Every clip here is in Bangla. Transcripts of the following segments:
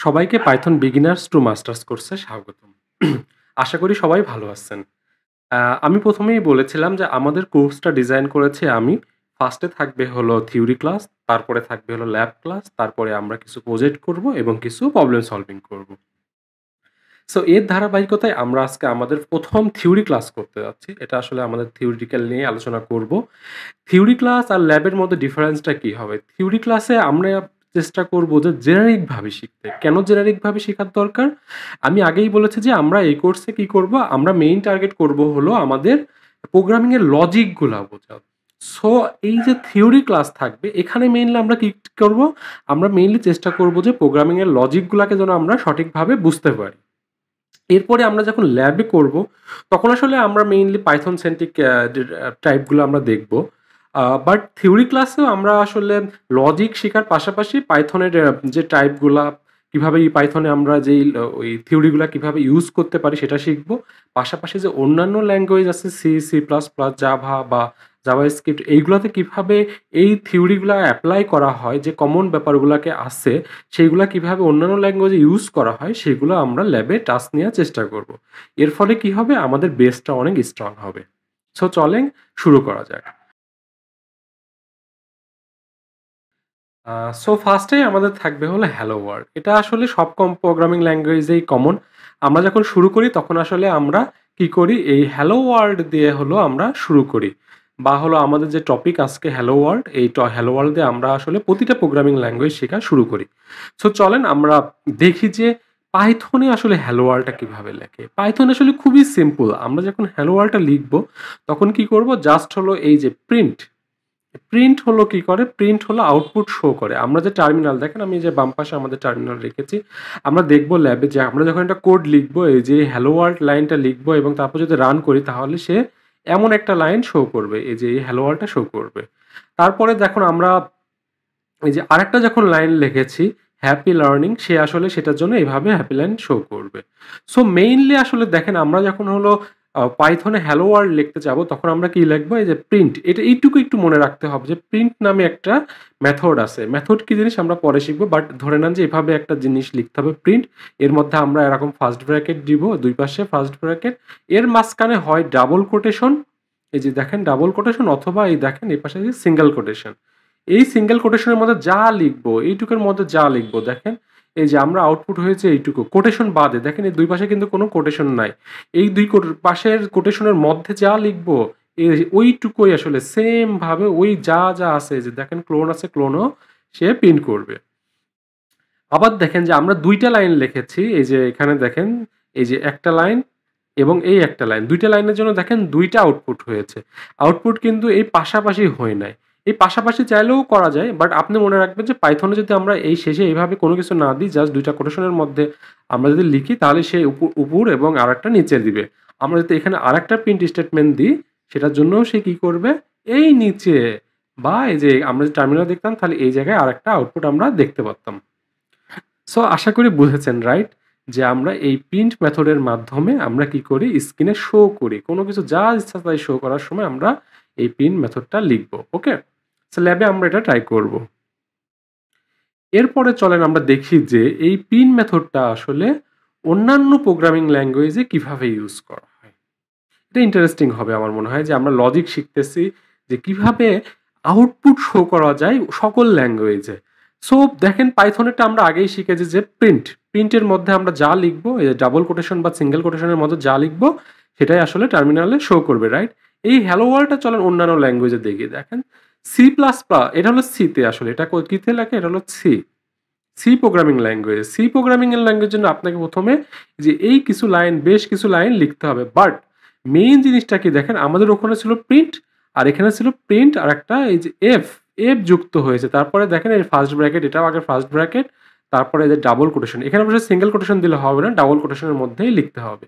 সবাইকে পাইথন বিগিনার্স টু মাস্টার্স কোর্সে স্বাগতম। আশা করি সবাই ভালো আছেন। আমি ১ম এই বলেছিলাম যে আমাদের কোর্সটা ডিজাইন করেছি আমি। ফার্স্ট এ থাকবে হলো থিওরি ক্লাস, তারপরে থাকবে হলো ল্যাব ক্লাস, তারপরে আমরা কিছু প্রজেক্ট করব এবং কিছু প্রবলেম সলভিং করব। সো এর ধারাবাহিকতায় আমরা আজকে আমাদের ১ম থিওরি ক্লাস করতে যাচ্ছি। এটা আসলে আমাদের থিওরিটিক্যাল নিয়ে আলোচনা করব। থিওরি ক্লাস আর ল্যাবের মধ্যে ডিফারেন্সটা কি হবে? থিওরি ক্লাসে আমরা চেষ্টা করব যে জেনারিক ভাবে শিখতে। কেন জেনারিক ভাবে শেখার দরকার? আমি আগেই বলেছি যে আমরা এই কোর্সে কি করব? আমরা মেইন টার্গেট করব হলো আমাদের প্রোগ্রামিং এর লজিক গুলা বোঝা। সো এই যে থিওরি ক্লাস থাকবে এখানে মেইনলি আমরা কি করব? আমরা মেইনলি চেষ্টা করব যে প্রোগ্রামিং এর লজিক গুলাকে যেন আমরা সঠিকভাবে বুঝতে পারি। এরপরে আমরা যখন ল্যাবে করব, তখন আসলে আমরা মেইনলি পাইথন সেন্ট্রিক টাইপগুলো আমরা দেখব। বাট থিওরি ক্লাসেও আমরা আসলে লজিক শেখার পাশাপাশি পাইথনের যে টাইপগুলা কিভাবে এই পাইথনে আমরা যেই ওই থিওরিগুলা কিভাবে ইউজ করতে পারি সেটা শিখব। পাশাপাশি যে অন্যান্য ল্যাঙ্গুয়েজ আছে C, C plus plus, Java বা জাভাস্ক্রিপ্ট এইগুলাতে কিভাবে এই থিওরিগুলা এপ্লাই করা হয়, যে কমন ব্যাপারগুলাকে আছে সেইগুলা কিভাবে অন্যান্য ল্যাঙ্গুয়েজে ইউজ করা হয় সেগুলো আমরা ল্যাবে টাস্ক নেওয়ার চেষ্টা করব। এর ফলে কি হবে? আমাদের বেসটা অনেক স্ট্রং হবে। সো চলেন শুরু করা যাক। আ সো ফার্স্ট এই আমাদের থাকবে হলো হ্যালো ওয়ার্ল্ড। এটা আসলে সব প্রোগ্রামিং ল্যাঙ্গুয়েজেই কমন। আমরা যখন শুরু করি তখন আসলে আমরা কি করি? এই হ্যালো ওয়ার্ল্ড দিয়ে হলো আমরা শুরু করি। বা হলো আমাদের যে টপিক আজকে হ্যালো ওয়ার্ল্ড, এই হ্যালো ওয়ার্ল্ড দিয়ে আমরা আসলে প্রতিটা প্রোগ্রামিং ল্যাঙ্গুয়েজ শেখা শুরু করি। সো চলেন আমরা দেখি যে পাইথনে আসলে হ্যালো ওয়ার্ল্ডটা কিভাবে লেখে। পাইথন আসলে খুবই সিম্পল। আমরা যখন হ্যালো ওয়ার্ল্ডটা লিখব তখন কি করব? জাস্ট হলো এই যে প্রিন্ট হলো কি করে? প্রিন্ট হলো আউটপুট শো করে। আমরা যে টার্মিনাল দেখেন, আমি যে বাম পাশে আমাদের টার্মিনাল রেখেছি। আমরা দেখব ল্যাবে যে আমরা যখন একটা কোড লিখবো, এই যে হ্যালো ওয়ার্ল্ড লাইনটা লিখবো এবং তারপর যদি রান করি তাহলে সে এমন একটা লাইন শো করবে। এই যে এই হ্যালো ওয়ার্ল্ডটা শো করবে। তারপরে দেখুন আমরা এই যে আরেকটা যখন লাইন লিখেছি হ্যাপি লার্নিং, সে আসলে সেটার জন্য এভাবে হ্যাপি লাইন শো করবে। সো মেইনলি আসলে দেখেন আমরা যখন হলো পাইথনে হ্যালো ওয়ার্ল্ড লিখতে যাবো তখন আমরা কি লিখবো? এই যে প্রিন্ট, এটা এইটুকু একটু মনে রাখতে হবে যে প্রিন্ট নামে একটা মেথড আছে। মেথড কি জিনিস আমরা পরে শিখবো। বাট ধরে নেন যে এভাবে একটা জিনিস লিখতে হবে প্রিন্ট। এর মধ্যে আমরা এরকম ফার্স্ট ব্র্যাকেট দিব, দুই পাশে ফার্স্ট ব্র্যাকেট। এর মাঝখানে হয় ডাবল কোটেশন, এই যে দেখেন ডাবল কোটেশন, অথবা এই দেখেন এই পাশে সিঙ্গেল কোটেশন। এই সিঙ্গেল কোটেশনের মধ্যে যা লিখবো, এইটুকুর মধ্যে যা লিখবো দেখেন, এই যে আমরা আউটপুট হয়েছে এইটুকু। কোটেশন বাদে দেখেন এই ২ পাশে কিন্তু কোনো কোটেশন নাই। এই ২ পাশের কোটেশনের মধ্যে যা লিখবো ওইটুকুই আসলে সেম ভাবে ওই যা আছে, যে দেখেন ক্লোন আছে, ক্লোনও সে প্রিন্ট করবে। আবার দেখেন যে আমরা ২ টা লাইন লিখেছি। এই যে এখানে দেখেন এই যে একটা লাইন এবং এই একটা লাইন। ২ টা লাইনের জন্য দেখেন ২ টা আউটপুট হয়েছে। আউটপুট কিন্তু এই পাশাপাশি হয় নাই। এই পাশাপাশি চাইলেও করা যায়। বাট আপনি মনে রাখবেন যে পাইথনে যদি আমরা এই শেষে এইভাবে কোনো কিছু না দিই, জাস্ট ২ টা কোটেশনের মধ্যে আমরা যদি লিখি তাহলে সে উপর এবং আরেকটা নিচে দিবে। আমরা যদি এখানে আরেকটা প্রিন্ট স্টেটমেন্ট দিই সেটার জন্যও সে কি করবে? এই নিচে বা এই যে আমরা যদি টার্মিনাল দেখতাম তাহলে এই জায়গায় আরেকটা আউটপুট আমরা দেখতে পারতাম। সো আশা করি বুঝেছেন, রাইট? যে আমরা এই প্রিন্ট মেথডের মাধ্যমে আমরা কি করি? স্ক্রিনে শো করি। কোনো কিছু যা ইচ্ছা তাই শো করার সময় আমরা এই প্রিন্ট মেথডটা লিখব। ওকে? সো ল্যাবে আমরা এটা ট্রাই করব। এরপরে চলেন আমরা দেখি যে এই প্রিন্ট মেথডটা আসলে অন্যান্য প্রোগ্রামিং ল্যাঙ্গুয়েজে কিভাবে ইউজ করা হয়। এটা ইন্টারেস্টিং হবে আমার মনে হয়, যে আমরা লজিক শিখতেছি যে কিভাবে আউটপুট শো করা যায় সকল ল্যাঙ্গুয়েজে। সো দেখেন পাইথনেরটা আমরা আগেই শিখেছি যে প্রিন্টের মধ্যে আমরা যা লিখবো, এই ডাবল কোটেশন বা সিঙ্গেল কোটেশনের মধ্যে যা লিখবো সেটাই আসলে টার্মিনালে শো করবে, রাইট? এই হ্যালো ওয়ার্ল্ডটা চলেন অন্যান্য ল্যাঙ্গুয়েজে দেখি। দেখেন সি প্লাস প্লাস, এটা হলো সিতে, আসলে এটা কিতে লেখে? এটা হলো C programming language. C programming এর ল্যাঙ্গুয়েজের জন্য আপনাকে প্রথমে যে এই কিছু লাইন, বেশ কিছু লাইন লিখতে হবে। বাট মেইন জিনিসটা কি দেখেন, আমাদের ওখানে ছিল প্রিন্ট আর এখানে ছিল প্রিন্ট আর একটা এই যে এফ যুক্ত হয়েছে। তারপরে দেখেন এই ফার্স্ট ব্র্যাকেট, এটাও আগে ফার্স্ট ব্র্যাকেট, তারপরে এই যে ডাবল কোটেশন। এখানে অবশ্যই সিঙ্গেল কোটেশন দিলে হবে না, ডাবল কোটেশনের মধ্যেই লিখতে হবে।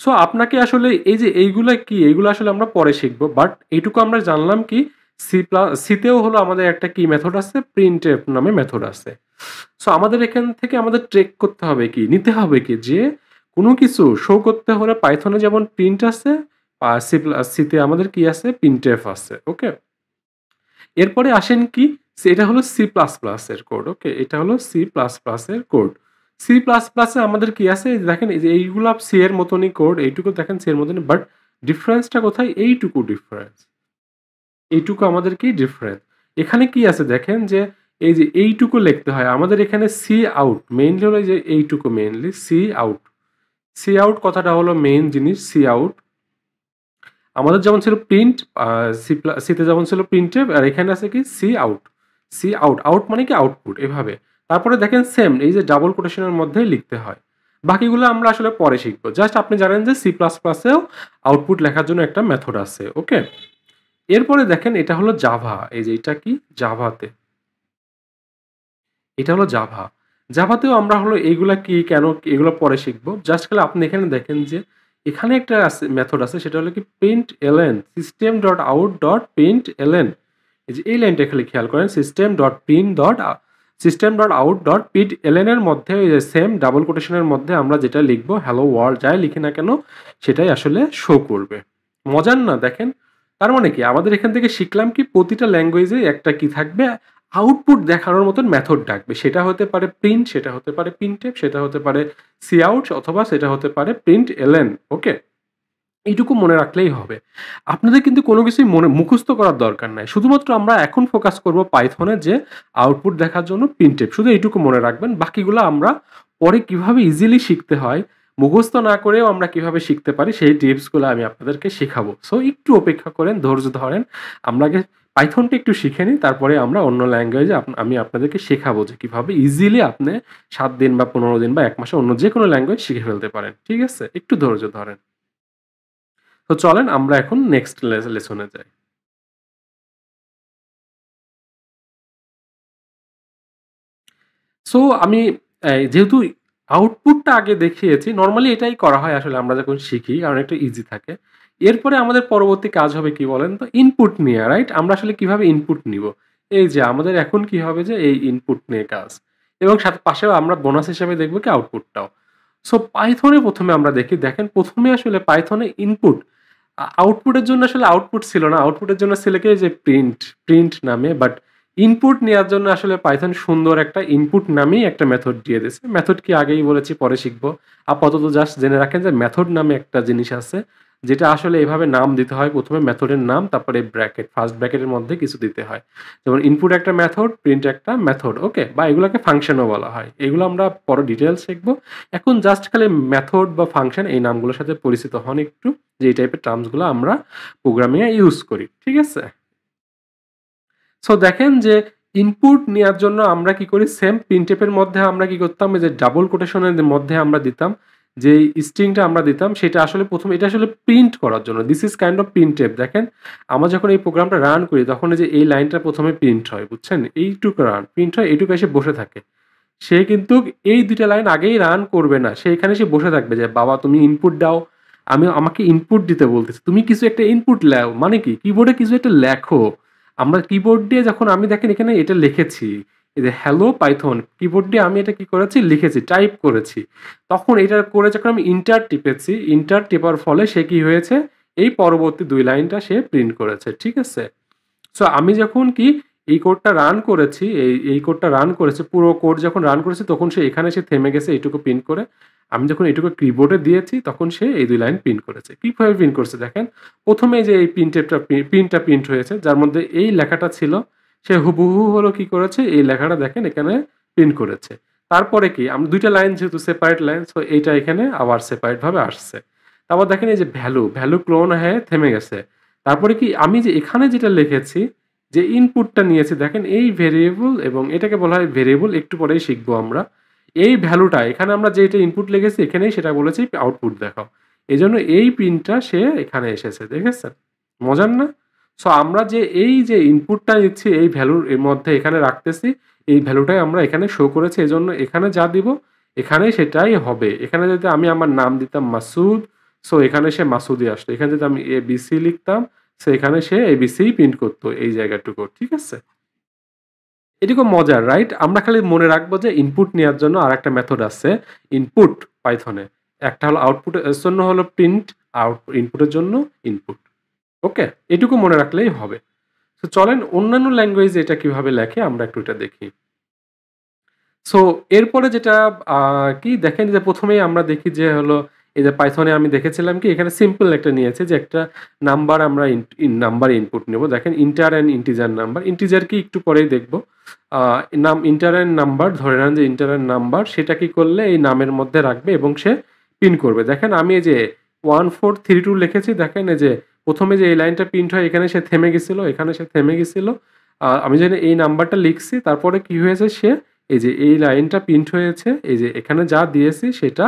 সো আপনাকে আসলে এই যে এইগুলা কি, এইগুলো আসলে আমরা পরে শিখবো। বাট এইটুকু আমরা জানলাম কি, সিতেও হলো আমাদের একটা কি মেথড আছে, প্রিন্টএফ নামে মেথড আছে। সো আমাদের এখান থেকে আমাদের ট্রেক করতে হবে কি, নিতে হবে কি, যে কোনো কিছু শো করতে হলে পাইথনে যেমন প্রিন্ট আছে, আর সিতে আমাদের কি আছে? প্রিন্টএফ আছে। ওকে? এরপরে আসেন কি, এটা হলো সি প্লাস প্লাস এর কোড। ওকে? এটা হলো সি প্লাস প্লাস এর কোড। সি প্লাস প্লাসে আমাদের কি আছে দেখেন এই যে এইগুলো সি এর মতনই কোড, এইটুকু দেখেন সি এর মতনই, বাট ডিফারেন্সটা কোথায়? এইটুকু ডিফারেন্স, এইটুকু আমাদের কি ডিফারেন্স। এখানে কি আছে দেখেন যে এই যে এইটুকু লিখতে হয় আমাদের এখানে সি আউট মেইনলি হলো যে এইটুকু mainly C out, C out কথাটা হলো মেইন জিনিস। সি আউট আমাদের যেমন ছিল প্রিন্ট, সিতে যেমন ছিল প্রিন্টে, আর এখানে আছে কি C out, C out, out মানে কি আউটপুট এভাবে। তারপরে দেখেন সেম এই যে ডাবল কোটেশনের মধ্যেই লিখতে হয়। বাকিগুলো আমরা আসলে পরে শিখবো, জাস্ট আপনি জানেন যে সি প্লাস প্লাসেও আউটপুট লেখার জন্য একটা মেথড আছে। ওকে, এরপরে দেখেন এটা হলো জাভা, এই যে এটা কি জাভাতে, এটা হলো জাভা। জাভাতেও আমরা হলো এইগুলা কি কেন এগুলো পরে শিখবো। জাস্ট খালি আপনি এখানে দেখেন যে এখানে একটা আছে মেথড আছে, সেটা হলো কি print LN system dot out dot print LN. এই যে এই লাইনটা খালি খেয়াল করেন, system dot print dot system dot out dot print LN এর মধ্যে এই যে সেম ডাবল কোটেশনের মধ্যে আমরা যেটা লিখবো হ্যালো ওয়ার্ল্ড যাই লিখি না কেন সেটাই আসলে শো করবে। মজার না দেখেন? তার মানে কি আমাদের এখান থেকে শিখলাম কি প্রতিটা ল্যাঙ্গুয়েজে একটা কি থাকবে, আউটপুট দেখানোর মতন মেথড ডাকবে। সেটা হতে পারে প্রিন্ট, সেটা হতে পারে প্রিন্টএফ, সেটা হতে পারে সি আউট, অথবা সেটা হতে পারে প্রিন্ট এলএন। ওকে, এইটুকু মনে রাখলেই হবে। আপনাদের কিন্তু কোনো কিছুই মনে মুখস্থ করার দরকার নাই। শুধুমাত্র আমরা এখন ফোকাস করব পাইথনে যে আউটপুট দেখার জন্য প্রিন্টএফ, শুধু এইটুকু মনে রাখবেন। বাকিগুলো আমরা পরে কিভাবে ইজিলি শিখতে হয়, মুখস্থ না করেও আমরা কিভাবে শিখতে পারি সেই টিপসগুলো আমি আপনাদেরকে শেখাবো। সো একটু অপেক্ষা করেন, ধৈর্য ধরেন। আমরা আগে পাইথনটা একটু শিখে নিই, তারপরে আমরা অন্য ল্যাঙ্গুয়েজে আমি আপনাদেরকে শেখাবো যে কিভাবে ইজিলি আপনি 7 দিন বা 15 দিন বা 1 মাসে অন্য যেকোনো ল্যাঙ্গুয়েজ শিখে ফেলতে পারেন। ঠিক আছে? একটু ধৈর্য ধরেন। তো চলেন আমরা এখন নেক্সট লেসনে যাই। সো আমি যেহেতু আউটপুটটা আগে দেখিয়েছি, নরমালি এটাই করা হয় আসলে আমরা যখন শিখি, কারণ একটু ইজি থাকে। এরপরে আমাদের পরবর্তী কাজ হবে কি বলেন তো? ইনপুট নিয়ে, রাইট? আমরা আসলে কিভাবে ইনপুট নিব? এই যে আমাদের এখন কি হবে যে এই ইনপুট নিয়ে কাজ। এবং সাথে পাশেও আমরা বোনাস হিসেবে দেখব কি আউটপুটটাও। সো পাইথনে ১ম এ আমরা দেখি, দেখেন ১ম এ আসলে পাইথনে ইনপুট আউটপুটের জন্য আসলে আউটপুট ছিল না। আউটপুটের জন্য ছিল কি যে প্রিন্ট নামে, বাট ইনপুট নেয়ার জন্য আসলে পাইথন সুন্দর একটা ইনপুট নামেই একটা মেথড দিয়ে দিয়েছে। মেথড কি আগেই বলেছি, পরে শিখবো। আপাতত জাস্ট জেনে রাখেন যে মেথড নামে একটা জিনিস আছে, যেটা আসলে এভাবে নাম দিতে হয়। ১ম এ মেথডের নাম, তারপরে ব্র্যাকেট, ফার্স্ট ব্র্যাকেটের মধ্যে কিছু দিতে হয়। যেমন ইনপুট একটা মেথড, প্রিন্ট একটা মেথড, ওকে? বা এগুলোকে ফাংশনও বলা হয়। এগুলো আমরা পরে ডিটেইলস শিখবো। এখন জাস্ট খালি মেথড বা ফাংশন এই নামগুলোর সাথে পরিচিত হন একটু, যে এই টাইপের টার্মস গুলো আমরা প্রোগ্রামিং এ ইউজ করি। ঠিক আছে? সো দেখেন যে ইনপুট নেয়ার জন্য আমরা কি করি, সেম প্রিন্টএফ এর মধ্যে আমরা কি করতাম, এই যে ডাবল কোটেশনের মধ্যে আমরা দিতাম যে স্ট্রিংটা আমরা দিতাম, সেটা আসলে ১ম এটা আসলে প্রিন্ট করার জন্য। This is kind of printf. দেখেন আমরা যখন এই প্রোগ্রামটা রান করি তখন এই যে এই লাইনটা ১ম এ প্রিন্ট হয়, বুঝছেন? এইটুকু প্রিন্ট হয়, এইটুকু এসে বসে থাকে। সে কিন্তু এই ২ টা লাইন আগেই রান করবে না। সে এখানে এসে বসে থাকবে যে, "বাবা তুমি ইনপুট দাও। আমাকে ইনপুট দিতে বলতেছে। তুমি কিছু একটা ইনপুট লেও।" মানে কি? কিবোর্ডে কিছু একটা লেখো। আমরা কিবোর্ড দিয়ে যখন আমি দেখেন এখানে এটা লিখেছি। এই যে হ্যালো পাইথন, কিবোর্ড দিয়ে আমি এটা কি করেছি? লিখেছি, টাইপ করেছি। তখন এটা করে যখন আমি এন্টার টিপেছি, এন্টার টেপার ফলে সে কি হয়েছে? এই পরবর্তী ২ লাইনটা সে প্রিন্ট করেছে। ঠিক আছে? সো আমি যখন কি এই কোডটা রান করেছি, এই কোডটা রান করেছে, পুরো কোড যখন রান করেছে তখন সে এখানে এসে থেমে গেছে এইটুকু প্রিন্ট করে। আমি যখন এইটুকু কিবোর্ডে দিয়েছি তখন সে এই ২ লাইন প্রিন্ট করেছে। কিভাবে প্রিন্ট করছে দেখেন। ১ম এ যে এই প্রিন্টটা প্রিন্ট হয়েছে যার মধ্যে এই লেখাটা ছিল, সে হুবহু হলো কি করেছে এই লেখাটা দেখেন এখানে প্রিন্ট করেছে। তারপরে কি আমরা ২ টা লাইন যেহেতু সেপারেট লাইন, সো এইটা এখানে আবার সেপারেট ভাবে আসছে। তারপর দেখেন এই যে ভ্যালু ক্লোন হয়ে থেমে গেছে। তারপরে কি আমি যে এখানে যেটা লিখেছি, যে ইনপুটটা নিয়েছি দেখেন এই ভেরিয়েবল, এবং এটাকে বলা হয় ভেরিয়েবল, একটু পরেই শিখবো আমরা। এই ভ্যালুটা এখানে আমরা যেটা ইনপুট লিখেছি এখানেই সেটা বলেছি আউটপুট দেখাও। এজন্য এই প্রিন্টটা সে এখানে এসেছে, দেখেছেন? মজার না? সো আমরা যে এই যে ইনপুটটা নিচ্ছি এই ভ্যালুর এর মধ্যে এখানে রাখতেছি, এই ভ্যালুটাই আমরা এখানে শো করেছি। এজন্য এখানে যা দিব এখানেই সেটাই হবে। এখানে যদি আমি আমার নাম দিতাম মাসুদ, সো এখানে সে মাসুদই আসতো। এখানে যদি আমি এবিসি লিখতাম, সো এখানে সে এবিসি প্রিন্ট করতো এই জায়গাটুকু। ঠিক আছে? এটা খুব মজার, রাইট? আমরা খালি মনে রাখবো যে ইনপুট নেয়ার জন্য আরেকটা মেথড আছে ইনপুট পাইথনে। একটা হলো আউটপুট এর জন্য হলো প্রিন্ট, ইনপুটের জন্য ইনপুট। ওকে? এটুকু মনে রাখলেই হবে। তো চলেন অন্যান্য ল্যাঙ্গুয়েজে এটা কিভাবে লেখে আমরা একটু এটা দেখি। সো এরপরে যেটা কি দেখেন যে ১ম এই আমরা দেখি যে হলো এই যে পাইথনে আমি দেখেছিলাম কি এখানে সিম্পল একটা নিয়েছে যে একটা নাম্বার আমরা নাম্বার ইনপুট নেব। দেখেন inter and integer number. Integer কি একটু পরেই দেখব। আ ইন্টার অ্যান্ড নাম্বার ধরে নেন যে ইন্টার অ্যান্ড নাম্বার সেটা কি করলে এই নামের মধ্যে রাখবে এবং সে প্রিন্ট করবে। দেখেন আমি এই যে 1432 লিখেছি দেখেন এই যে ১ম এ যে এই লাইনটা প্রিন্ট হয় এখানে সে থেমে গেছিল, এখানে সে থেমে গেছিল। আমি যেখানে এই নাম্বারটা লিখছি তারপরে কি হয়েছে সে এই যে এই লাইনটা প্রিন্ট হয়েছে এই যে এখানে যা দিয়েছি সেটা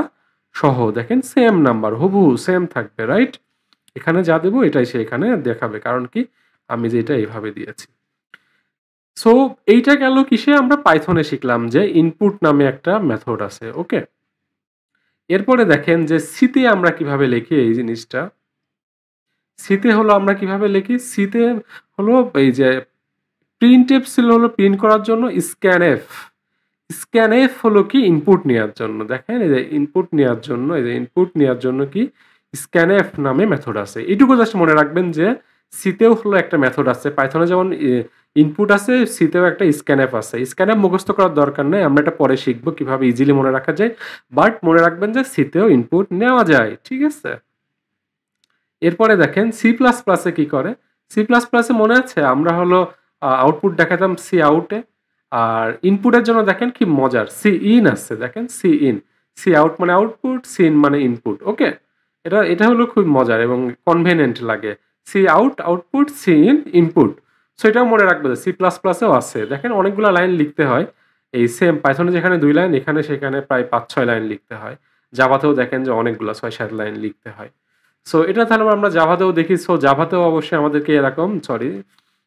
সহ দেখেন সেম নাম্বার হুবহু সেম থাকবে রাইট? এখানে যা দেব এটাই সে এখানে দেখাবে। কারণ কি? আমি যে এটা এইভাবে দিয়েছি। সো এইটা গেল কিসে? আমরা পাইথনে শিখলাম যে ইনপুট নামে একটা মেথড আছে। ওকে? এরপরে দেখেন যে সি তে আমরা কিভাবে লিখি এই জিনিসটা। সি তে হলো আমরা কিভাবে লিখি? সি তে হলো এই যে প্রিন্টএফ ছিল হলো প্রিন্ট করার জন্য স্ক্যানএফ। স্ক্যানএফ হলো কি ইনপুট নেয়ার জন্য। দেখেন এই যে ইনপুট নেয়ার জন্য এই যে ইনপুট নেয়ার জন্য কি স্ক্যানএফ নামে মেথড আছে। এইটুকু জাস্ট মনে রাখবেন যে সি তেও হলো একটা মেথড আছে। পাইথনে যেমন ইনপুট আছে সি তেও একটা স্ক্যানএফ আছে। স্ক্যানএফ মুখস্থ করার দরকার নাই। আমরা এটা পরে শিখব কিভাবে ইজিলি মনে রাখা যায়। বাট মনে রাখবেন যে সি তেও ইনপুট নেওয়া যায়। ঠিক আছে? এরপরে দেখেন সি++ এ কি করে? সি++ এ মনে আছে আমরা হলো আউটপুট দেখাতাম সিআউট এ। আর ইনপুটের জন্য দেখেন কি মজার সিইন আছে দেখেন সিইন। সিআউট মানে আউটপুট, সিইন মানে ইনপুট। ওকে? এটা হলো খুব মজার এবং কনভেনিয়েন্ট লাগে। সিআউট আউটপুট, সিইন ইনপুট। সো এটাও মনে রাখবে যে সি++এও আছে। দেখেন অনেকগুলা লাইন লিখতে হয়। এই সেম পাইথনে যেখানে ২ লাইন এখানে সেখানে প্রায় ৫-৬ লাইন লিখতে হয়। জাভাতেও দেখেন যে অনেকগুলা ৬-৭ লাইন লিখতে হয়। সো এটা তাহলে আমরা জাভাতেও দেখি। সো জাভাতেও অবশ্যই আমাদেরকে এরকম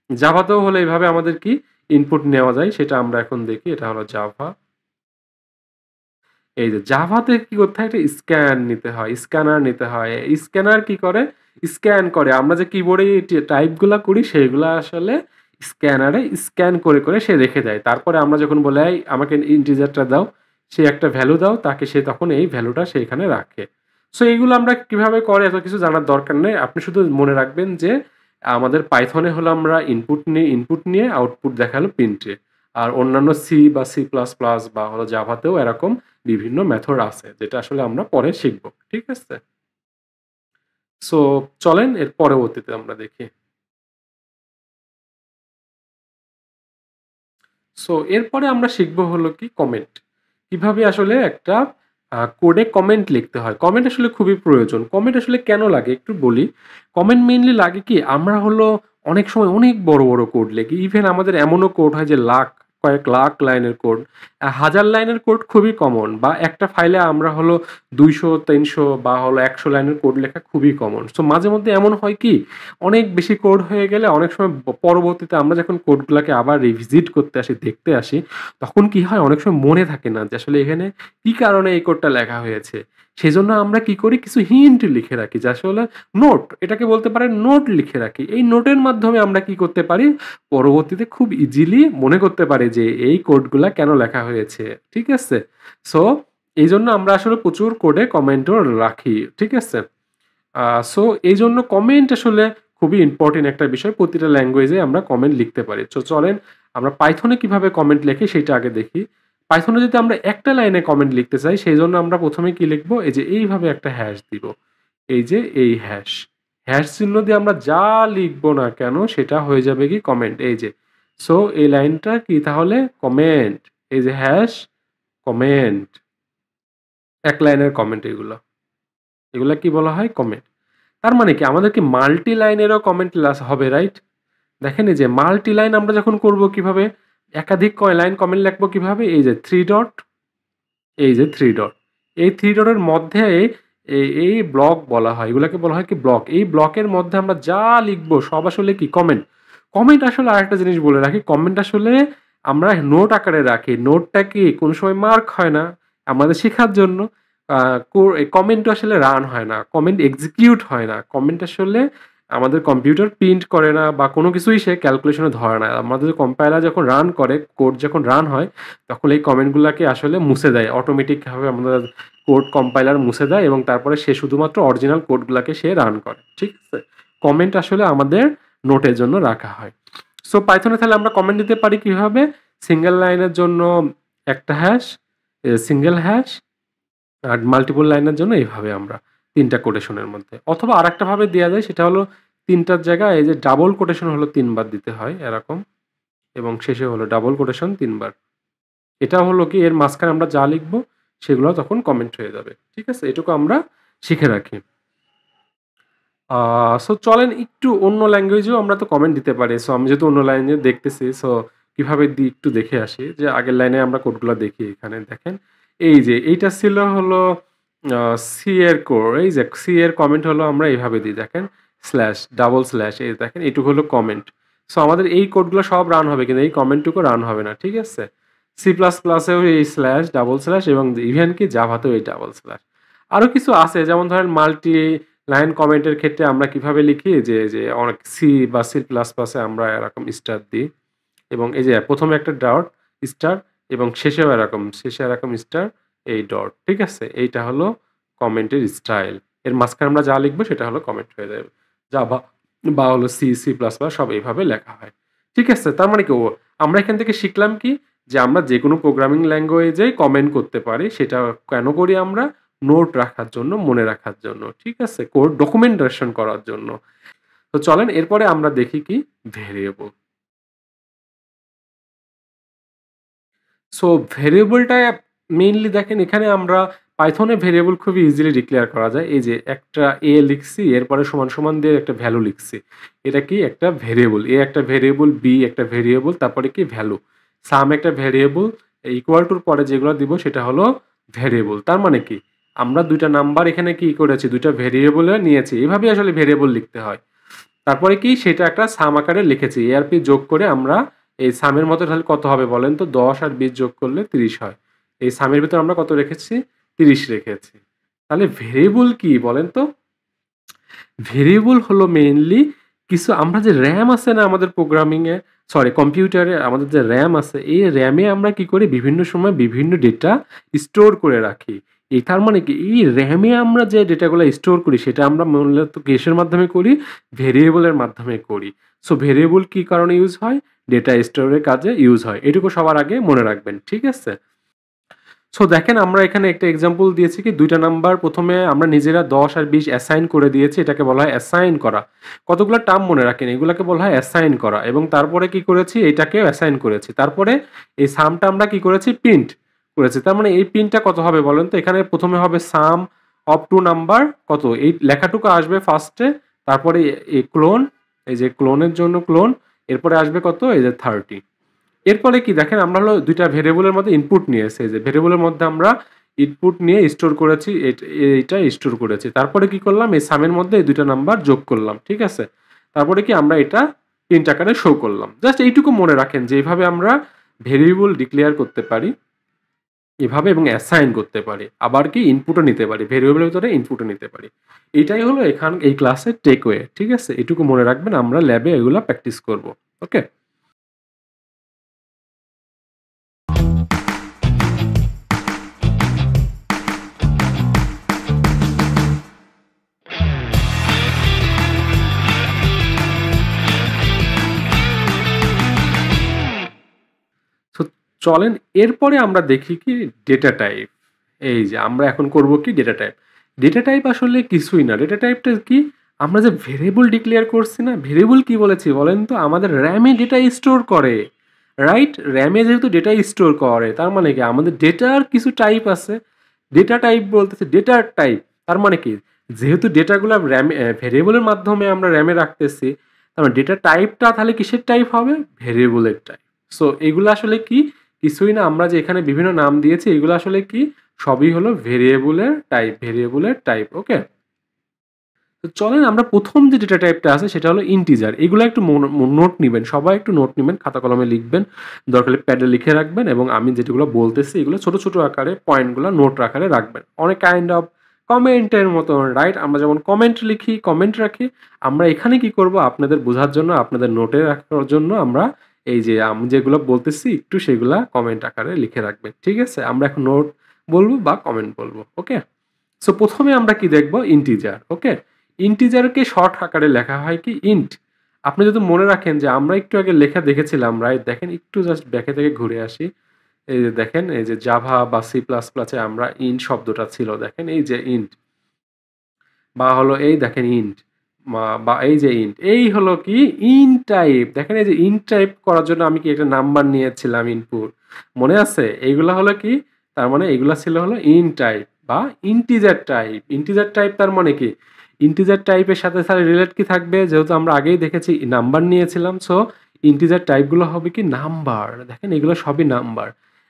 জাভাতেও হলে এভাবে আমাদের কি ইনপুট নেওয়া যায় সেটা আমরা এখন দেখি। এটা হলো জাভা। এই যে জাভাতে কি করতে হয়? একটা স্ক্যান নিতে হয়, স্ক্যানার নিতে হয়। স্ক্যানার কি করে? স্ক্যান করে। আমরা যে কিবোর্ডে টাইপ গুলা করি সেগুলা আসলে স্ক্যানারে স্ক্যান করে সে রেখে দেয়। তারপরে আমরা যখন বলি, "এই আমাকে ইন্টিজারটা দাও।" সে একটা ভ্যালু দাও তাকে সে তখন এই ভ্যালুটা সে এখানে রাখে। সো এইগুলো আমরা কিভাবে করে এত কিছু জানার দরকার নেই। আপনি শুধু মনে রাখবেন যে আমাদের পাইথনে হলো আমরা ইনপুট নিয়ে আউটপুট দেখালো প্রিন্টে। আর অন্যান্য সি বা সি++ বা হলো জাভাতেও এরকম বিভিন্ন মেথড আছে যেটা আসলে আমরা পরে শিখব। ঠিক আছে? সো চলেন এর পরবর্তীতে আমরা দেখি। সো এরপরে আমরা শিখব হলো কি কমেন্ট। কিভাবে আসলে একটা কোডে কমেন্ট লিখতে হয়। কমেন্ট আসলে খুবই প্রয়োজন। কমেন্ট আসলে কেন লাগে একটু বলি। কমেন্ট মেইনলি লাগে কি আমরা হলো অনেক সময় অনেক বড় কোড লিখি। ইভেন আমাদের এমনও কোড হয় যে কয়েক লাখ লাইনের কোড। হাজার লাইনের কোড খুবই কমন বা একটা ফাইলে আমরা হলো ২০০, ৩০০ বা হলো ১০০ লাইনের কোড লেখা খুবই কমন। সো মাঝে মধ্যে এমন হয় কি অনেক বেশি কোড হয়ে গেলে অনেক সময় পরবর্তীতে আমরা যখন কোডগুলাকে আবার রিভিজিট করতে আসি, দেখতে আসি, তখন কি হয় অনেক সময় মনে থাকে না যে আসলে এখানে কি কারণে এই কোডটা লেখা হয়েছে। সেজন্য আমরা কি করি কিছু হিন্ট লিখে রাখি যে আসলে এটাকে বলতে পারেন নোট লিখে রাখি। এই নোটের মাধ্যমে আমরা কি করতে পারি পরবর্তীতে খুব ইজিলি মনে করতে পারি যে এই কোডগুলা কেন লেখা হয়েছে। ঠিক আছে? সো এইজন্য আমরা আসলে প্রচুর কোডে কমেন্টও রাখি। ঠিক আছে? আ সো এইজন্য কমেন্ট আসলে খুবই ইম্পোর্টেন্ট একটা বিষয়। প্রতিটা ল্যাঙ্গুয়েজে আমরা কমেন্ট লিখতে পারি। চলেন আমরা পাইথনে কিভাবে কমেন্ট লেখি সেইটা আগে দেখি। পাইথনে যদি আমরা একটা লাইনে কমেন্ট লিখতে চাই সেইজন্য আমরা ১ম এ কি লিখব? এই যে এইভাবে একটা হ্যাশ দিব। এই যে এই হ্যাশ। হ্যাশ চিহ্ন দিয়ে আমরা যা লিখব না কেন সেটা হয়ে যাবে কি কমেন্ট। এই যে। সো এই লাইনটা কি তাহলে? কমেন্ট। এই যে হ্যাশ কমেন্ট। এক লাইনের কমেন্ট এগুলো। এগুলা কি বলা হয়? কমেন্ট। তার মানে কি আমাদের কি মাল্টি লাইনেরও কমেন্ট হবে রাইট? দেখেন এই যে মাল্টি লাইন আমরা যখন করব কিভাবে? একাধিক লাইন কমেন্ট লিখবো কিভাবে? এই যে 3 ডট, এই যে 3 ডট। এই 3 ডটের মধ্যে এই ব্লক বলা হয়। এগুলাকে বলা হয় কি ব্লক। এই ব্লকের মধ্যে আমরা যা লিখবো সব আসলে কি কমেন্ট। কমেন্ট আসলে আরেকটা জিনিস বলে রাখি, কমেন্ট আসলে আমরা নোট আকারে রাখি। নোটটা কি কোন সময় মার্ক হয় না। আমাদের শেখার জন্য আ কমেন্টও আসলে রান হয় না। কমেন্ট এক্সিকিউট হয় না। কমেন্ট আসলে আমাদের কম্পিউটার প্রিন্ট করে না বা কোনো কিছুই সে ক্যালকুলেশন এ ধরে না। আমাদের কম্পাইলার যখন রান করে, কোড যখন রান হয়, তখন এই কমেন্টগুলাকে আসলে মুছে দেয়। অটোমেটিক ভাবে আমাদের কোড কম্পাইলার মুছে দেয় এবং তারপরে সে শুধুমাত্র অরিজিনাল কোডগুলাকে সে রান করে। ঠিক আছে? কমেন্ট আসলে আমাদের নোটের জন্য রাখা হয়। সো পাইথনে তাহলে আমরা কমেন্ট দিতে পারি কিভাবে? সিঙ্গেল লাইনের জন্য একটা হ্যাশ, সিঙ্গেল হ্যাশ আর মাল্টিপল লাইনের জন্য এইভাবে আমরা ৩ টা কোটেশনের মধ্যে। অথবা আরেকটা ভাবে দেয়া যায় সেটা হলো ৩ টার জায়গায় এই যে ডাবল কোটেশন হলো ৩ বার দিতে হয় এরকম এবং শেষে হলো ডাবল কোটেশন ৩ বার। এটা হলো কি এর মাঝখানে আমরা যা লিখবো সেগুলো তখন কমেন্ট হয়ে যাবে। ঠিক আছে? এটুকু আমরা শিখে রাখি। সো চলেন একটু অন্য ল্যাঙ্গুয়েজেও আমরা তো কমেন্ট দিতে পারি। সো আমি যেহেতু অন্য লাইনে দেখতেছি সো কিভাবে দিই একটু দেখে আসি। যে আগের লাইনে আমরা কোডগুলা দেখি এখানে দেখেন। এই যে এইটা ছিল হলো সি এর কোড। এই যে সি এর কমেন্ট হলো আমরা এভাবে দিই দেখেন স্ল্যাশ, ডাবল স্ল্যাশ এই দেখেন এইটুকু হলো কমেন্ট। সো আমাদের এই কোডগুলো সব রান হবে কিন্তু এই কমেন্টটুকু রান হবে না। ঠিক আছে? সি প্লাস প্লাসেও এই স্ল্যাশ, ডাবল স্ল্যাশ এবং ইভেন কি জাভাতেও এই ডাবল স্ল্যাশ। আরো কিছু আছে যেমন ধরেন মাল্টি লাইন কমেন্টের ক্ষেত্রে আমরা কিভাবে লিখি যে অনেক সি বা সি প্লাস প্লাসে আমরা এরকম স্টার দিই এবং এই যে প্রথমে একটা ডট স্টার এবং শেষেও এরকম শেষে এরকম স্টার এই ডট ঠিক আছে এইটা হলো কমেন্টের স্টাইল এর মাঝখানে আমরা যা লিখবো সেটা হলো কমেন্ট হয়ে যাবে জাভা বা হলো সি সি প্লাস প্লাস সব এইভাবে লেখা হয় ঠিক আছে তার মানে কি আমরা এখান থেকে শিখলাম কি যে আমরা যে কোনো প্রোগ্রামিং ল্যাঙ্গুয়েজে কমেন্ট করতে পারি সেটা কেন করি আমরা নোট রাখার জন্য মনে রাখার জন্য ঠিক আছে কোড ডকুমেন্টেশন করার জন্য তো চলেন এরপরে আমরা দেখি কি ভেরিয়েবল সো ভেরিয়েবলটা মেইনলি দেখেন এখানে আমরা পাইথনে ভেরিয়েবল খুবই ইজিলি ডিক্লেয়ার করা যায় এই যে একটা এ লিখছি এরপরে সমান সমান দিয়ে একটা ভ্যালু লিখছি এটা কি একটা ভেরিয়েবল এ একটা ভেরিয়েবল বি একটা ভেরিয়েবল তারপরে কি ভ্যালু সাম একটা ভেরিয়েবল ইকুয়াল টুর পরে যেগুলো দিব সেটা হলো ভেরিয়েবল তার মানে কি আমরা দুইটা নাম্বার এখানে কি করেছি দুইটা ভেরিয়েবলে নিয়েছি এভাবেই আসলে ভেরিয়েবল লিখতে হয় তারপরে কি সেটা একটা সাম আকারে লিখেছি এআরপি যোগ করে আমরা এই সামের মতো তাহলে কত হবে বলেন তো ১০ আর ২০ যোগ করলে ৩০ হয় এই সামের ভিতর আমরা কত রেখেছি ৩০ রেখেছি তাহলে ভেরিয়েবল কি বলেন তো ভেরিয়েবল হলো মেইনলি কিছু আমরা যে র্যাম আছে না আমাদের প্রোগ্রামিং এ সরি কম্পিউটারে আমাদের যে র্যাম আছে এই র্যামে আমরা কি করি বিভিন্ন সময় বিভিন্ন ডেটা স্টোর করে রাখি এই তার মানে কি এই র্যামে আমরা যে ডেটাগুলো স্টোর করি সেটা আমরা মূলত কিসের মাধ্যমে করি ভেরিয়েবলের মাধ্যমে করি সো ভেরিয়েবল কি কারণে ইউজ হয় ডেটা স্টোরের কাজে ইউজ হয় এটুকু সবার আগে মনে রাখবেন ঠিক আছে সো দেখেন আমরা এখানে একটা এক্সাম্পল দিয়েছি কি দুইটা নাম্বার প্রথমে আমরা নিজেরা ১০ আর ২০ অ্যাসাইন করে দিয়েছি এটাকে বলা হয় অ্যাসাইন করা কতগুলো টার্ম মনে রাখেন এগুলোকে বলা হয় অ্যাসাইন করা এবং তারপরে কি করেছি এটাকেও অ্যাসাইন করেছি তারপরে এই সামটা আমরা কি করেছি প্রিন্ট করেছি তার মানে এই প্রিন্টটা কত হবে বলেন তো এখানে প্রথমে হবে সাম অফ টু নাম্বার কত এই লেখাটুকু আসবে ফার্স্টে তারপরে এই ক্লোন এই যে ক্লোনের জন্য ক্লোন এরপরে আসবে কত এই যে 30 এরপরে কি দেখেন আমরা হলো দুইটা ভেরিয়েবলের মধ্যে ইনপুট নিয়ে এসেছি যে ভেরিয়েবলের মধ্যে আমরা ইনপুট নিয়ে স্টোর করেছি এইটা স্টোর করেছি তারপরে কি করলাম এই সামের মধ্যে এই দুইটা নাম্বার যোগ করলাম ঠিক আছে তারপরে কি আমরা এটা প্রিন্ট আকারে শো করলাম জাস্ট এইটুকু মনে রাখেন যে এইভাবে আমরা ভেরিয়েবল ডিক্লেয়ার করতে পারি এভাবে এবং অ্যাসাইন করতে পারি আবার কি ইনপুটও নিতে পারি ভেরিয়েবলের ভিতরে ইনপুটও নিতে পারি এটাই হলো এই ক্লাসের টেকওয়ে ঠিক আছে এটুকু মনে রাখবেন আমরা ল্যাবে এগুলো প্র্যাকটিস করব ওকে সো চলেন এরপরে আমরা দেখি কি ডেটা টাইপ এই যে আমরা এখন করব কি ডেটা টাইপ ডেটা টাইপ আসলে কিছুই না ডেটা টাইপটা কি আমরা যে ভেরিয়েবল ডিক্লেয়ার করছি না ভেরিয়েবল কি বলেছি বলেন তো আমাদের র্যামে ডেটা স্টোর করে রাইট র্যামে যেহেতু ডেটা স্টোর করে তার মানে কি আমাদের ডেটার কিছু টাইপ আছে ডেটা টাইপ বলতেছে ডেটার টাইপ তার মানে কি যেহেতু ডেটাগুলো র্যামে ভেরিয়েবলের মাধ্যমে আমরা র্যামে রাখতেছি তার মানে ডেটা টাইপটা তাহলে কিসের টাইপ হবে ভেরিয়েবলের টাইপ সো এগুলো আসলে কি কিছুই না আমরা যে এখানে বিভিন্ন নাম দিয়েছি এগুলো আসলে কি সবই হলো ভেরিয়েবলের টাইপ ওকে তো চলেন আমরা প্রথম যে ডেটা টাইপটা আছে সেটা হলো ইন্টিজার এগুলো একটু নোট নেবেন সবাই একটু নোট নেবেন খাতা কলমে লিখবেন দরকার হলে প্যাডে লিখে রাখবেন এবং আমি যেগুলো বলতেছি এগুলো ছোট ছোট আকারে পয়েন্টগুলো নোট আকারে রাখবেন অনেক কাইন্ড অফ কমেন্টের মতো রাইট আমরা যেমন কমেন্ট লিখি কমেন্ট রাখি আমরা এখানে কি করব আপনাদের বোঝার জন্য আপনাদের নোটে রাখার জন্য আমরা এই যে আমি যেগুলো বলতেছি একটু সেগুলা কমেন্ট আকারে লিখে রাখবেন ঠিক আছে আমরা এখন নোট বলবো বা কমেন্ট বলবো ওকে সো প্রথমে আমরা কি দেখব ইন্টিজার ওকে ইন্টিজারকে শর্ট আকারে লেখা হয় কি ইন্ট আপনি যদি মনে রাখেন যে আমরা একটু আগে লেখা দেখেছিলাম রাইট দেখেন একটু জাস্ট ব্যাকে থেকে ঘুরে আসি এই যে দেখেন এই যে জাভা বা সি প্লাস প্লাসে আমরা ইন্ট শব্দটা ছিল, দেখেন এই যে ইন্ট, বা হলো এই দেখেন ইন্ট, বা এই যে ইন্ট, এই হলো কি ইন্ট টাইপ। দেখেন এই যে ইন্ট টাইপ করার জন্য আমি কি একটা নাম্বার নিয়েছিলাম ইনপুট, মনে আছে? এইগুলা হলো কি, তার মানে এগুলা ছিল হলো ইন্ট টাইপ বা ইন্টিজার টাইপ। ইন্টিজার টাইপ তার মানে কি, ইন্টিজার টাইপের সাথে স্যার রিলেট কি থাকবে, যেহেতু আমরা আগেই দেখেছি নাম্বার নিয়েছিলাম, সো ইন্টিজার টাইপগুলো হবে কি নাম্বার। দেখেন এগুলো সবই নাম্বার।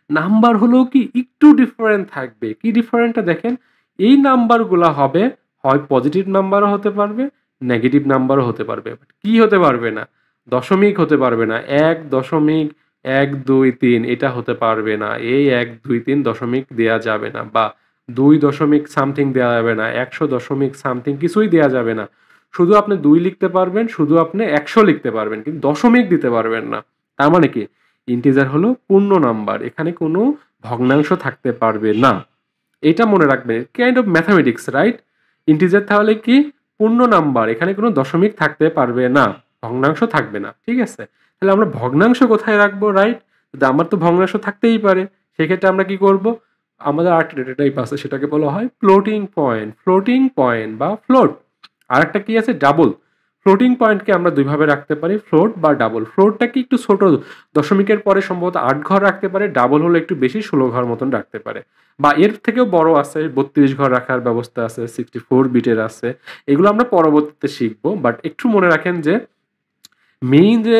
নাম্বার হলেও কি একটু ডিফারেন্ট থাকবে, কি ডিফারেন্টটা দেখেন, এই নাম্বারগুলা হবে হয় পজিটিভ নাম্বারও হতে পারবে, নেগেটিভ নাম্বারও হতে পারবে। কি হতে পারবে না? দশমিক হতে পারবে না। 1.123 এটা হতে পারবে না। এই 1, 2, 3 দশমিক দেয়া যাবে না, বা 2 দশমিক সামথিং দেয়া যাবে না, 100 দশমিক সামথিং কিছুই দেয়া যাবে না। শুধু আপনি 2 লিখতে পারবেন, শুধু আপনি 100 লিখতে পারবেন, কিন্তু দশমিক দিতে পারবেন না। তার মানে কি, ইন্টিজার হলো পূর্ণ নাম্বার, এখানে কোনো ভগ্নাংশ থাকতে পারবে না। এটা মনে রাখবেন, kind of mathematics, right? Integer তাহলে কি পূর্ণ নাম্বার, এখানে কোনো দশমিক থাকতে পারবে না, ভগ্নাংশ থাকবে না, ঠিক আছে? তাহলে আমরা ভগ্নাংশ কোথায় রাখবো, রাইট? আমার তো ভগ্নাংশ থাকতেই পারে, সেক্ষেত্রে আমরা কি করব, আমাদের আরেকটা ডেটা টাইপ আছে, সেটাকে বলা হয় ফ্লোটিং পয়েন্ট। ফ্লোটিং পয়েন্ট বা ফ্লোট। আরেকটা কি আছে, ডাবল। ফ্লোটিং পয়েন্টকে আমরা দুইভাবে রাখতে পারি, ফ্লোট বা ডাবল। ফ্লোটটা কি একটু ছোট, দশমিকের পরে সম্ভবত 8 ঘর রাখতে পারে, ডাবল হলো একটু বেশি, 16 ঘর মতন রাখতে পারে, বা এর থেকেও বড় আছে, 32 ঘর রাখার ব্যবস্থা আছে, 64 বিটের আছে। এগুলো আমরা পরবর্তীতে শিখবো, বাট একটু মনে রাখেন যে মেইন যে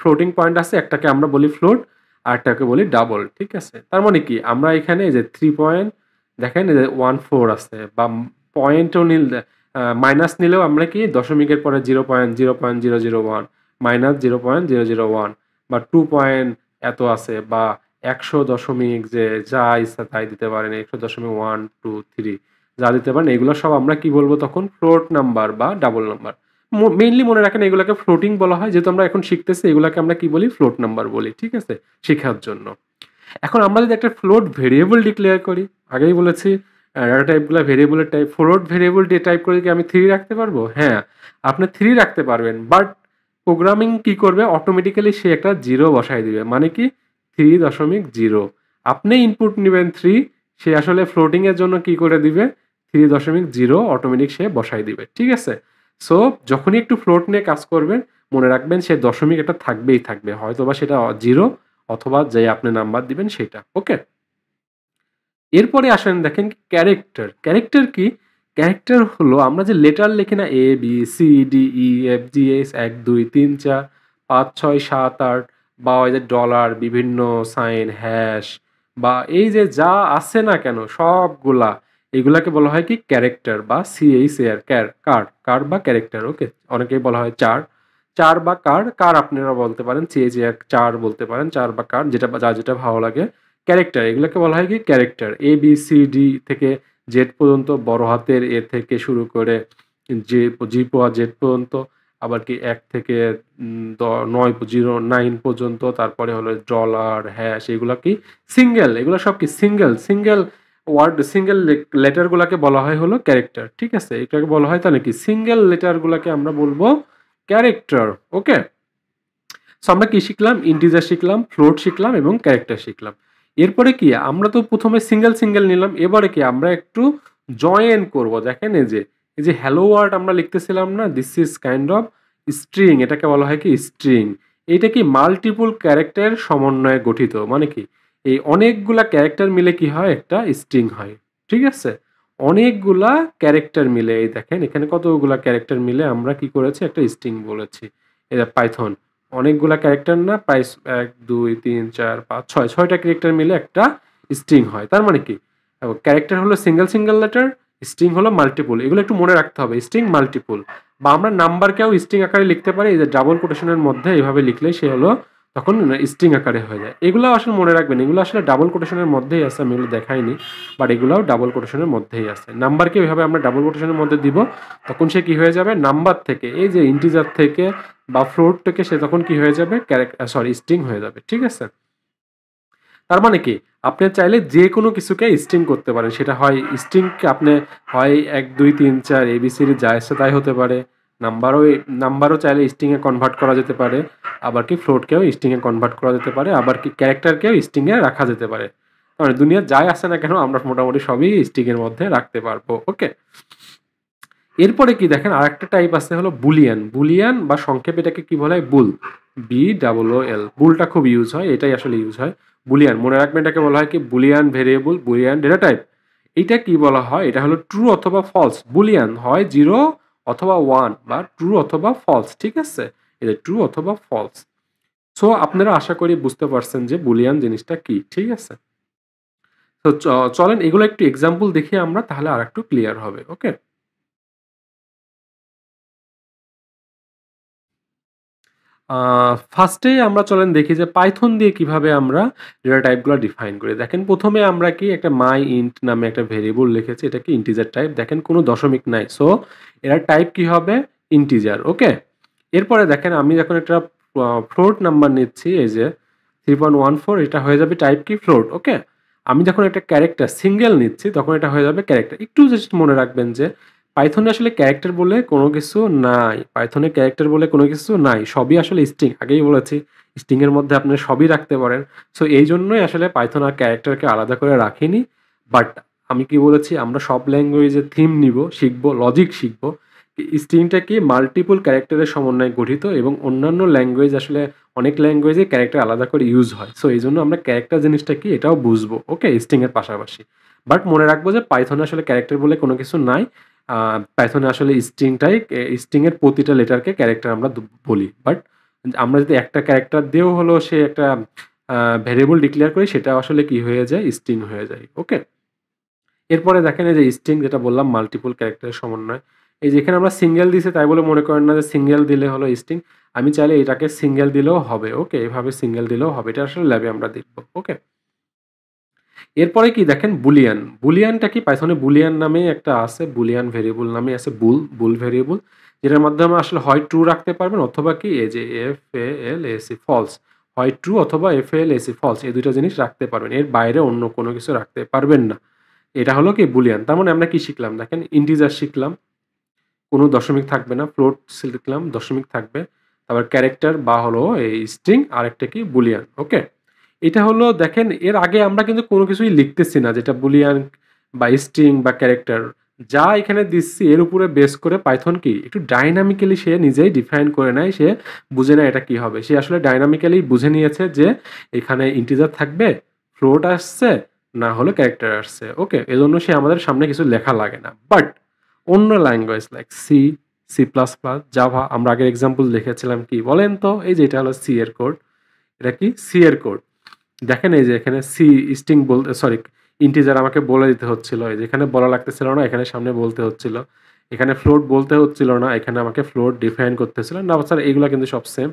ফ্লোটিং পয়েন্ট আছে, একটাকে আমরা বলি ফ্লোট, আর একটাকে বলি ডাবল, ঠিক আছে? তার মানে কি, আমরা এখানে যে 3 পয়েন্ট, দেখেন এই যে 14 আছে, বা পয়েন্টও মাইনাস নিলেও আমরা কি দশমিকের পরে 0.0.001 মাইনাস 0.001, বা 2 পয়েন্ট এত আছে, বা 100 দশমিক, যে যা ইচ্ছা তাই দিতে পারেন, 100.123 যা দিতে পারেন, এগুলো সব আমরা কি বলবো তখন, ফ্লোট নাম্বার বা ডাবল নাম্বার। মেইনলি মনে রাখেন এগুলোকে ফ্লোটিং বলা হয়, যেহেতু আমরা এখন শিখতেছি, এগুলোকে আমরা কি বলি, ফ্লোট নাম্বার বলি, ঠিক আছে, শেখার জন্য। এখন আমরা যদি একটা ফ্লোট ভেরিয়েবল ডিক্লেয়ার করি, আগেই বলেছি ডাটা টাইপগুলো ভেরিয়েবলের টাইপ, ফ্লোট ভেরিয়েবল দিয়ে টাইপ করে কি আমি 3 রাখতে পারবো? হ্যাঁ, আপনি 3 রাখতে পারবেন, বাট প্রোগ্রামিং কি করবে, অটোমেটিক্যালি সে একটা 0 বসায় দিবে, মানে কি 3.0। আপনি ইনপুট নেবেন 3, সে আসলে ফ্লোটিং এর জন্য কি করে দিবে, 3.0 অটোমেটিক সে বসায় দিবে, ঠিক আছে? সো যখনই একটু ফ্লোট নিয়ে কাজ করবেন, মনে রাখবেন সে দশমিক এটা থাকবেই থাকবে, হয়তোবা সেটা 0 অথবা যে আপনি নাম্বার দিবেন সেটা, ওকে? এরপরে আসেন দেখেন ক্যারেক্টার। ক্যারেক্টার কি? ক্যারেক্টার হলো আমরা যে লেটার লিখি না, A B C D E F G H 1 2 3 4 5 6 7 8, বা ওই যে ডলার, বিভিন্ন সাইন, হ্যাশ, বা এই যে যা আছে না কেন সবগুলা, এগুলাকে বলা হয় কি ক্যারেক্টার, বা CHAR, কার বা ক্যারেক্টার, ওকে? অনেকেই বলা হয় চার, চার বা কার, কার আপনারা বলতে পারেন, CHAR চার বলতে পারেন, চার বা কার, যেটা যার যেটা ভালো লাগে। ক্যারেক্টার, এগুলোকে বলা হয় কি ক্যারেক্টার। ABCD থেকে জেড পর্যন্ত, বড় হাতের এ থেকে শুরু করে জি পাওয়া জেড পর্যন্ত, আবার কি 1 থেকে 9 পর্যন্ত, তারপরে হলো ডলার, হ্যাশ, এগুলা কি সিঙ্গেল, এগুলো সব কি single, single word, single letter গুলাকে বলা হয় হলো ক্যারেক্টার, ঠিক আছে? এটাকে বলা হয় তাহলে কি, সিঙ্গেল লেটার গুলাকে আমরা বলবো ক্যারেক্টার, ওকে? সো আমরা কি শিখলাম, ইন্টিজার শিখলাম, ফ্লোট শিখলাম এবং ক্যারেক্টার শিখলাম। এরপরে কি, আমরা তো প্রথমে সিঙ্গেল সিঙ্গেল নিলাম, এবারে কি আমরা একটু জয়েন করব। দেখেন এই যে হ্যালো ওয়ার্ড আমরা লিখতেছিলাম না, this is kind of string, এটাকে বলা হয় কি স্ট্রিং। এইটা কি মাল্টিপল ক্যারেক্টার সমন্বয়ে গঠিত, মানে কি এই অনেকগুলা ক্যারেক্টার মিলে কি হয়, একটা স্ট্রিং হয়, ঠিক আছে? অনেকগুলা ক্যারেক্টার মিলে, এই দেখেন এখানে কতগুলা ক্যারেক্টার মিলে আমরা কি করেছি, একটা স্ট্রিং বলেছি। এটা পাইথন অনেকগুলা ক্যারেক্টার না, প্রায় 1 2 3 4 5 6 6টা ক্যারেক্টার মিলে একটা স্ট্রিং হয়। তার মানে কি, ক্যারেক্টার হলো সিঙ্গেল সিঙ্গেল লেটার, স্ট্রিং হলো মাল্টিপল, এগুলো একটু মনে রাখতে হবে, স্ট্রিং মাল্টিপল। বা আমরা নাম্বারকেও স্ট্রিং আকারে লিখতে পারি, এই যে ডাবল কোটেশনের মধ্যে এইভাবে লিখলে সে হলো তখন স্ট্রিং আকারে হয়ে যায়। এগুলো আসলে মনে রাখবেন, এগুলো আসলে ডাবল কোটেশনের মধ্যেই আছে, আমি এগুলো দেখাইনি, বাট এগুলোও ডাবল কোটেশনের মধ্যেই আছে। নাম্বারকে ওইভাবে আমরা ডাবল কোটেশনের মধ্যে দিব, তখন সে কি হয়ে যাবে, নাম্বার থেকে, এই যে ইন্টিজার থেকে বা ফ্লোট থেকে, সে তখন কি হয়ে যাবে, স্ট্রিং হয়ে যাবে, ঠিক আছে? তার মানে কি, আপনি চাইলে যে কোনো কিছুকে স্ট্রিং করতে পারেন, সেটা হয় স্ট্রিংকে আপনি হয় 1 2 3 4 ABCD যা ইচ্ছা তাই হতে পারে, নাম্বারও নাম্বারও চাইলে স্ট্রিং এ কনভার্ট করা যেতে পারে, আবার কি ফ্লোটকেও স্ট্রিং এ কনভার্ট করা যেতে পারে, আবার কি ক্যারেক্টারকেও স্ট্রিং এ রাখা যেতে পারে। মানে দুনিয়ার যাই আছে না কেন আমরা মোটামুটি সবই স্ট্রিং এর মধ্যে রাখতে পারবো। ওকে, এরপরে কি দেখেন আরেকটা টাইপ আছে হলো বুলিয়ান। বুলিয়ান বা সংক্ষেপে এটাকে কি বলা হয়? বুল, BOOL। বুলটা খুব ইউজ হয়, এটাই আসলে ইউজ হয়। বুলিয়ান মনে রাখবেন, এটাকে বলা হয় কি? Boolean variable, Boolean data type. এইটা কি বলা হয়? এটা হলো ট্রু অথবা ফলস। বুলিয়ান হয় 0 অথবা 1 বা ট্রু অথবা ফলস, ঠিক আছে? এটা ট্রু অথবা ফলস। সো আপনারা আশা করি বুঝতে পারছেন যে বুলিয়ান জিনিসটা কি, ঠিক আছে? তো চলেন এগুলো একটু এক্সাম্পল দেখি আমরা, তাহলে আরেকটু ক্লিয়ার হবে। ওকে, ফার্স্টেই আমরা চলেন দেখি যে পাইথন দিয়ে কিভাবে আমরা ডেটা টাইপগুলো ডিফাইন করি। দেখেন প্রথমে আমরা কি একটা myInt নামে একটা ভেরিয়েবল লিখেছি, এটা কি ইন্টিজার টাইপ। দেখেন কোনো দশমিক নাই, সো এর টাইপ কি হবে? ইন্টিজার। ওকে, এরপরে দেখেন আমি যখন একটা ফ্লোট নাম্বার নিচ্ছি, এই যে 3.14, এটা হয়ে যাবে টাইপ কি? ফ্লোট। ওকে, আমি যখন একটা ক্যারেক্টার সিঙ্গেল নিচ্ছি তখন এটা হয়ে যাবে ক্যারেক্টার। একটু জাস্ট মনে রাখবেন যে পাইথনে আসলে ক্যারেক্টার বলে কোনো কিছু নাই। পাইথনে ক্যারেক্টার বলে কোনো কিছু নাই। সবই আসলে স্ট্রিং। আগেই বলেছি স্ট্রিং এর মধ্যে আপনি সবই রাখতে পারেন। সো এইজন্যই আসলে পাইথন আর ক্যারেক্টারকে আলাদা করে রাখিনি। বাট আমি কি বলেছি? আমরা সব ল্যাঙ্গুয়েজের থিম নিব, শিখবো, লজিক শিখবো। স্ট্রিংটা কি? মাল্টিপল ক্যারেক্টারের সমন্বয়ে গঠিত এবং অন্যান্য ল্যাঙ্গুয়েজ আসলে অনেক ল্যাঙ্গুয়েজে ক্যারেক্টার আলাদা করে ইউজ হয়। সো এইজন্য আমরা ক্যারেক্টার জিনিসটা কি এটাও বুঝবো। ওকে, স্ট্রিং এর পাশাপাশি। বাট মনে রাখবো যে পাইথনে আসলে ক্যারেক্টার বলে কোনো কিছু নাই। পাইথনে আসলে স্ট্রিং এর প্রতিটা লেটারকে ক্যারেক্টার আমরা বলি। বাট আমরা যদি একটা ক্যারেক্টার দিয়েও হলো সে একটা ভেরিয়েবল ডিক্লেয়ার করি, সেটা আসলে কি হয়ে যায়? স্ট্রিং হয়ে যায়। ওকে, এরপরে দেখেন এই যে স্ট্রিং যেটা বললাম মাল্টিপল ক্যারেক্টারের সমন্বয়। এই যে এখানে আমরা সিঙ্গেল দিছি তাই বলে মনে করেন না যে সিঙ্গেল দিলে হলো স্ট্রিং। আমি চাইলে এটাকে সিঙ্গেল দিলেও হবে। ওকে, এভাবে সিঙ্গেল দিলেও হবে। এটা আসলে ল্যাবে আমরা দেখব। ওকে, এরপরে কি দেখেন বুলিয়ান। বুলিয়ানটা কি? পাইথনে বুলিয়ান নামে একটা আছে, বুলিয়ান ভেরিয়েবল নামে আছে, বুল ভেরিয়েবল, যেটার মাধ্যমে আসলে হয় ট্রু রাখতে পারবেন অথবা কি এই যে FALAC ফলস, হয় ট্রু অথবা FALAC ফলস, এই দুইটা জিনিস রাখতে পারবেন। এর বাইরে অন্য কোনো কিছু রাখতে পারবেন না। এটা হলো কি বুলিয়ান। তার মানে আমরা কি শিখলাম? দেখেন ইন্টিজার শিখলাম, কোনো দশমিক থাকবে না। ফ্লোট লিখলাম, দশমিক থাকবে। তারপর ক্যারেক্টার বা হলো এই স্ট্রিং, আরেকটা কি? বুলিয়ান। ওকে, এটা হলো দেখেন এর আগে আমরা কিন্তু কোনো কিছুই লিখতেছি না, যেটা বুলিয়ান বা স্ট্রিং বা ক্যারেক্টার যা এখানে দিচ্ছি এর উপরে বেস করে পাইথন কি একটু ডাইনামিক্যালি সে নিজেই ডিফাইন করে নেয়। সে বুঝে নেয় এটা কি হবে। সে আসলে ডাইনামিক্যালি বুঝে নিয়েছে যে এখানে ইন্টিজার থাকবে, ফ্লোট আসছে, না হলে ক্যারেক্টার আসছে। ওকে, এজন্য সে আমাদের সামনে কিছু লেখা লাগে না। বাট অন্য ল্যাঙ্গুয়েজ লাইক C++, জাভা, আমরা আগের এক্সাম্পল দেখেছিলাম কি বলেন তো? এই যে এটা হলো সি এর কোড। এটা কি? সি এর কোড। দেখেন এই যে এখানে স্ট্রিং বলতে, সরি, ইন্টিজার আমাকে বলে দিতে হচ্ছিল। এই যে এখানে বলা লাগতেছিল না, এখানে সামনে বলতে হচ্ছিল। এখানে ফ্লোট বলতে হচ্ছিল না, এখানে আমাকে ফ্লোট ডিফাইন করতেছিল না। স্যার এগুলা কিন্তু সব সেম।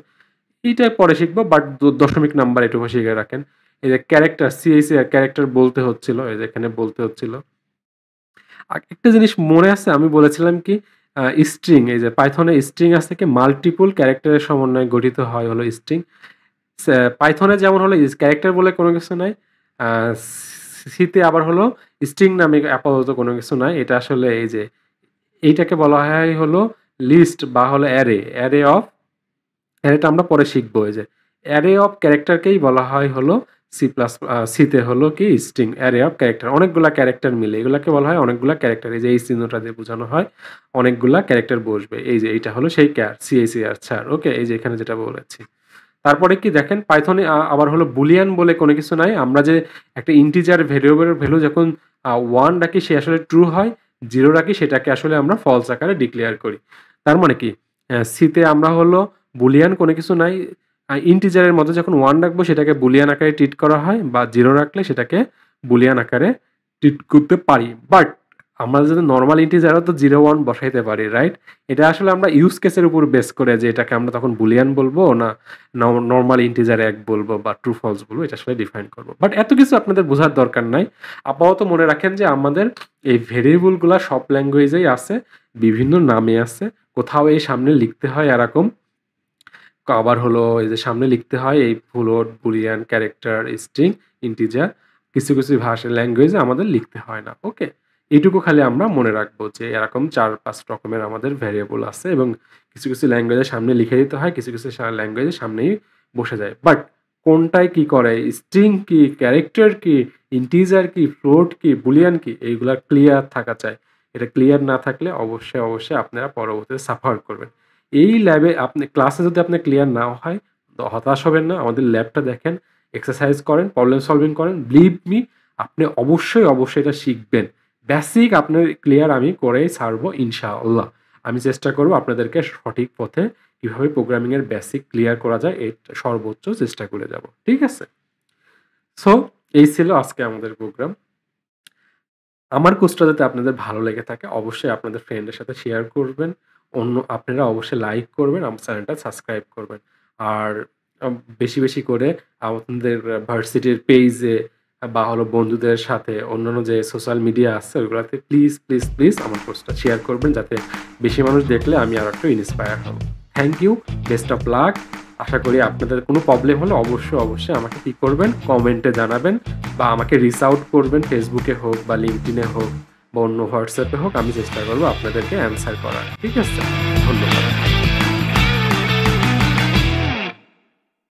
এইটা পরে শিখবো, বাট দশমিক নাম্বার এটুকু শিখে রাখেন। এই যে ক্যারেক্টার, ক্যারেক্টার বলতে হচ্ছিল, এই যে এখানে বলতে হচ্ছিল। একটা জিনিস মনে আছে আমি বলেছিলাম কি? স্ট্রিং, এই যে পাইথনে স্ট্রিং আছে কি মাল্টিপল ক্যারেক্টারের সমন্বয়ে গঠিত হয় হলো স্ট্রিং। পাইথনে যেমন হলো ক্যারেক্টার বলে কোনো কিছু নাই। আ সিতে আবার হলো স্ট্রিং নামে আপাতত কোনো কিছু নাই। এটা আসলে এই যে এইটাকে বলা হয় হলো লিস্ট বা হলো অ্যারে অফ, অ্যারেটা আমরা পরে শিখবো। এই যে অ্যারে অফ ক্যারেক্টারকেই বলা হয় হলো সিতে হলো কি স্ট্রিং, অ্যারে অফ ক্যারেক্টার। অনেকগুলা ক্যারেক্টার মিলে এগুলাকে বলা হয় অনেকগুলা ক্যারেক্টার। এই যে এই চিহ্নটা দিয়ে বোঝানো হয় অনেকগুলা ক্যারেক্টার বসবে। এই যে এইটা হলো সেই CACR। ওকে, এই যে এখানে যেটা বলেছি। তারপরে কি দেখেন পাইথনে আবার হলো বুলিয়ান বলে কোনো কিছু নাই। আমরা যে একটা ইন্টিজার ভেরিয়েবলের ভ্যালু যখন 1 রাখি সে আসলে ট্রু হয়, 0 রাখি সেটাকে আসলে আমরা ফলস আকারে ডিক্লেয়ার করি। তার মানে কি? সিতে আমরা হলো বুলিয়ান কোনো কিছু নাই। ইন্টিজারের মধ্যে যখন 1 রাখবো সেটাকে বুলিয়ান আকারে ট্রিট করা হয়, বা 0 রাখলে সেটাকে বুলিয়ান আকারে ট্রিট করতে পারি। বাট আমরা যদি নরমাল ইন্টিজারও তো 0, 1 বসাইতে পারি, রাইট? এটা আসলে আমরা ইউজ কেসের উপর বেস করে যে এটাকে আমরা তখন বুলিয়ান বলবো না নরমাল ইন্টিজার 1 বলবো বা ট্রু ফলস বলবো, এটা আসলে ডিফাইন করবো। বাট এত কিছু আপনাদের বোঝার দরকার নাই। আপাতত মনে রাখেন যে আমাদের এই ভেরিয়েবল গুলা সব ল্যাঙ্গুয়েজেই আছে, বিভিন্ন নামে আছে। কোথাও এই সামনে লিখতে হয় এরকম, আবার হলো এই যে সামনে লিখতে হয় এই float, Boolean, character, string, integer. কিছু কিছু ভাষা ল্যাঙ্গুয়েজে আমাদের লিখতে হয় না। ওকে, এইটুকু খালি আমরা মনে রাখবো যে এরকম 4-5 রকমের আমাদের ভ্যারিয়েবল আছে এবং কিছু, কিছু ল্যাঙ্গুয়েজের সামনে লিখে দিতে হয়, কিছু, কিছু ল্যাঙ্গুয়েজের সামনেই বসে যায়। বাট কোনটায় কি করে, স্ট্রিং কি, ক্যারেক্টার কি, ইন্টিজার কি, ফ্লোট কি, বুলিয়ান কি, এইগুলা ক্লিয়ার থাকা চাই। এটা ক্লিয়ার না থাকলে অবশ্যই, অবশ্যই আপনারা পরবর্তীতে সাফার করবেন। এই ল্যাবে আপনি ক্লাসে যদি আপনার ক্লিয়ার না হয়, তো হতাশ হবেন না। আমাদের ল্যাবটা দেখেন, এক্সারসাইজ করেন, প্রবলেম সলভিং করেন। বিলিভ মি, আপনি অবশ্যই, অবশ্যই এটা শিখবেন। বেসিক আপনার ক্লিয়ার আমি করেই ছাড়বো ইনশাআল্লাহ। আমি চেষ্টা করব আপনাদেরকে সঠিক পথে কিভাবে প্রোগ্রামিং এর বেসিক ক্লিয়ার করা যায় এর সর্বোচ্চ চেষ্টা করে যাব। ঠিক আছে? সো এই ছিল আজকে আমাদের প্রোগ্রাম। আমার কোর্সটা যাতে আপনাদের ভালো লেগে থাকে অবশ্যই আপনাদের ফ্রেন্ডের সাথে শেয়ার করবেন। আপনারা অবশ্যই লাইক করবেন, আমার চ্যানেলটা সাবস্ক্রাইব করবেন। আর বেশি, বেশি করে আপনাদের ভার্সিটির পেইজে বা হলো বন্ধুদের সাথে অন্যান্য যে সোশ্যাল মিডিয়া আছে ওগুলাতে প্লিজ, প্লিজ, প্লিজ আমার কোর্সটা শেয়ার করবেন যাতে বেশি মানুষ দেখলে আমি আরেকটু ইন্সপায়ার হব। Thank you, best of luck. আশা করি আপনাদের কোনো প্রবলেম হলে অবশ্যই, অবশ্যই আমাকে কি করবেন কমেন্টে জানাবেন বা আমাকে রিচ আউট করবেন ফেসবুকে হোক বা লিঙ্কডইনে হোক বা অন্য হোয়াটসঅ্যাপে হোক। আমি চেষ্টা করব আপনাদেরকে অ্যান্সার করার। ঠিক আছে? ধন্যবাদ।